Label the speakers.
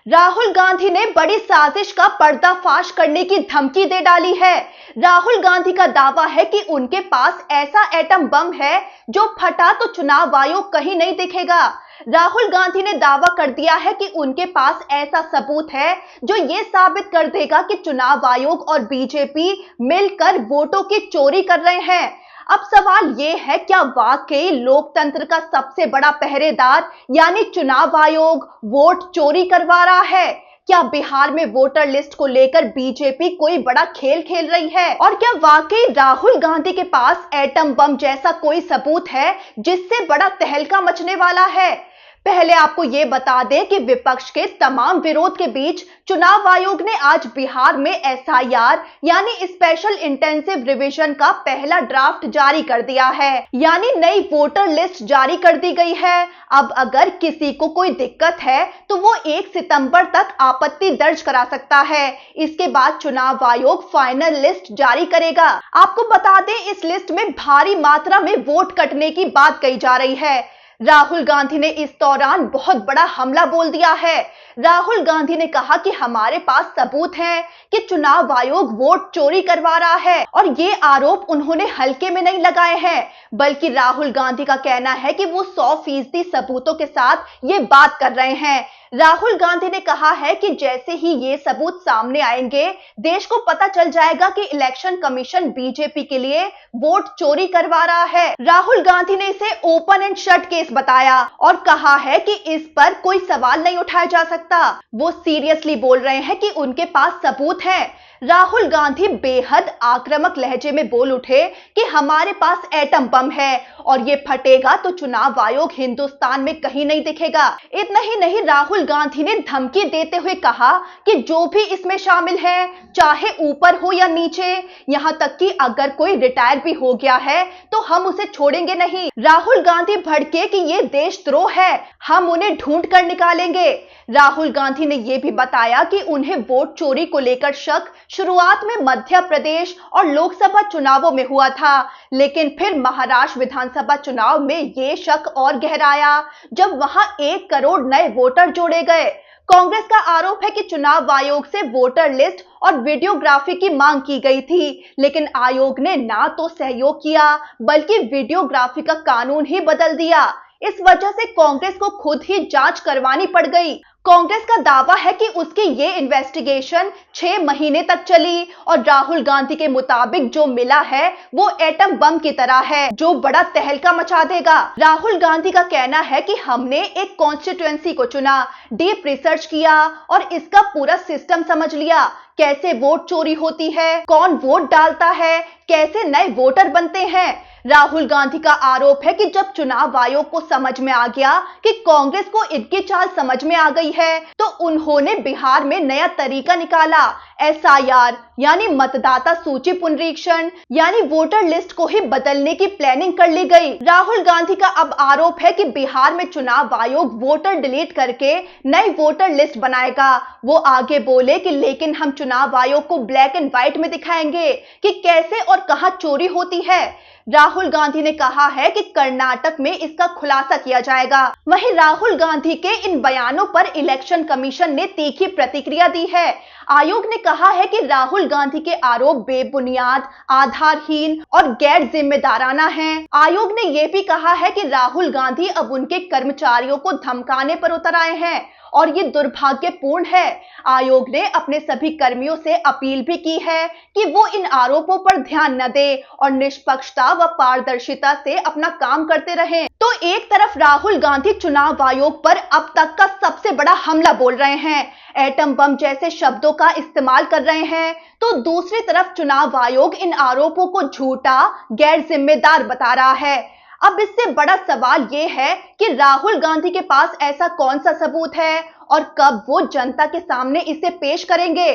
Speaker 1: राहुल गांधी ने बड़ी साजिश का पर्दाफाश करने की धमकी दे डाली है। राहुल गांधी का दावा है कि उनके पास ऐसा एटम बम है जो फटा तो चुनाव आयोग कहीं नहीं दिखेगा। राहुल गांधी ने दावा कर दिया है कि उनके पास ऐसा सबूत है जो ये साबित कर देगा कि चुनाव आयोग और बीजेपी मिलकर वोटों की चोरी कर रहे हैं। अब सवाल ये है, क्या वाकई लोकतंत्र का सबसे बड़ा पहरेदार यानी चुनाव आयोग वोट चोरी करवा रहा है? क्या बिहार में वोटर लिस्ट को लेकर बीजेपी कोई बड़ा खेल खेल रही है? और क्या वाकई राहुल गांधी के पास एटम बम जैसा कोई सबूत है जिससे बड़ा तहलका मचने वाला है? पहले आपको ये बता दें कि विपक्ष के तमाम विरोध के बीच चुनाव आयोग ने आज बिहार में एसआईआर यानी स्पेशल इंटेंसिव रिवीजन का पहला ड्राफ्ट जारी कर दिया है, यानी नई वोटर लिस्ट जारी कर दी गई है। अब अगर किसी को कोई दिक्कत है तो वो 1 सितंबर तक आपत्ति दर्ज करा सकता है। इसके बाद चुनाव आयोग फाइनल लिस्ट जारी करेगा। आपको बता दें, इस लिस्ट में भारी मात्रा में वोट कटने की बात कही जा रही है। राहुल गांधी ने इस दौरान बहुत बड़ा हमला बोल दिया है। राहुल गांधी ने कहा कि हमारे पास सबूत है कि चुनाव आयोग वोट चोरी करवा रहा है, और ये आरोप उन्होंने हल्के में नहीं लगाए हैं, बल्कि राहुल गांधी का कहना है कि वो 100% सबूतों के साथ ये बात कर रहे हैं। राहुल गांधी ने कहा है कि जैसे ही ये सबूत सामने आएंगे, देश को पता चल जाएगा कि इलेक्शन कमीशन बीजेपी के लिए वोट चोरी करवा रहा है। राहुल गांधी ने इसे ओपन एंड शट केस बताया और कहा है कि इस पर कोई सवाल नहीं उठाया जा सकता। वो सीरियसली बोल रहे हैं कि उनके पास सबूत है। राहुल गांधी बेहद आक्रामक लहजे में बोल उठे कि हमारे पास एटम बम है और ये फटेगा तो चुनाव आयोग हिंदुस्तान में कहीं नहीं दिखेगा। इतना ही नहीं, राहुल गांधी ने धमकी देते हुए कहा कि जो भी इसमें शामिल है, चाहे ऊपर हो या नीचे, यहां तक कि अगर कोई रिटायर भी हो गया है तो हम उसे छोड़ेंगे नहीं। राहुल गांधी भड़के कि ये देशद्रोह है, हम उन्हें ढूंढ कर निकालेंगे। राहुल गांधी ने यह भी बताया कि उन्हें वोट चोरी को लेकर शक शुरुआत में मध्य प्रदेश और लोकसभा चुनावों में हुआ था, लेकिन फिर महाराष्ट्र विधानसभा चुनाव में ये शक और गहराया जब वहां 1 करोड़ नए वोटर जोड़े गए। कांग्रेस का आरोप है कि चुनाव आयोग से वोटर लिस्ट और वीडियोग्राफी की मांग की गई थी, लेकिन आयोग ने ना तो सहयोग किया बल्कि वीडियोग्राफी का कानून ही बदल दिया। इस वजह से कांग्रेस को खुद ही जांच करवानी पड़ गई। कांग्रेस का दावा है कि उसकी ये इन्वेस्टिगेशन 6 महीने तक चली और राहुल गांधी के मुताबिक जो मिला है वो एटम बम की तरह है जो बड़ा तहलका मचा देगा। राहुल गांधी का कहना है कि हमने एक कॉन्स्टिट्यूएंसी को चुना, डीप रिसर्च किया और इसका पूरा सिस्टम समझ लिया, कैसे वोट चोरी होती है, कौन वोट डालता है, कैसे नए वोटर बनते हैं। राहुल गांधी का आरोप है कि जब चुनाव आयोग को समझ में आ गया कि कांग्रेस को इनकी चाल समझ में आ गई है, तो उन्होंने बिहार में नया तरीका निकाला। एसआईआर यानी मतदाता सूची पुनरीक्षण यानी वोटर लिस्ट को ही बदलने की प्लानिंग कर ली गई। राहुल गांधी का अब आरोप है कि बिहार में चुनाव आयोग वोटर डिलीट करके नई वोटर लिस्ट बनाएगा। वो आगे बोले कि लेकिन हम चुनाव आयोग को ब्लैक एंड व्हाइट में दिखाएंगे कि कैसे और कहां चोरी होती है। राहुल गांधी ने कहा है कि कर्नाटक में इसका खुलासा किया जाएगा। वहीं राहुल गांधी के इन बयानों पर इलेक्शन कमीशन ने तीखी प्रतिक्रिया दी है। आयोग ने कहा है कि राहुल गांधी के आरोप बेबुनियाद, आधारहीन और गैर जिम्मेदाराना हैं। आयोग ने यह भी कहा है कि राहुल गांधी अब उनके कर्मचारियों को धमकाने पर उतर आए हैं और ये दुर्भाग्यपूर्ण है। आयोग ने अपने सभी कर्मियों से अपील भी की है कि वो इन आरोपों पर ध्यान न दें और निष्पक्षता व पारदर्शिता से अपना काम करते रहें। तो एक तरफ राहुल गांधी चुनाव आयोग पर अब तक का सबसे बड़ा हमला बोल रहे हैं, एटम बम जैसे शब्दों का इस्तेमाल कर रहे हैं, तो दूसरी तरफ चुनाव आयोग इन आरोपों को झूठा, गैर जिम्मेदार बता रहा है। अब इससे बड़ा सवाल ये है कि राहुल गांधी के पास ऐसा कौन सा सबूत है और कब वो जनता के सामने इसे पेश करेंगे।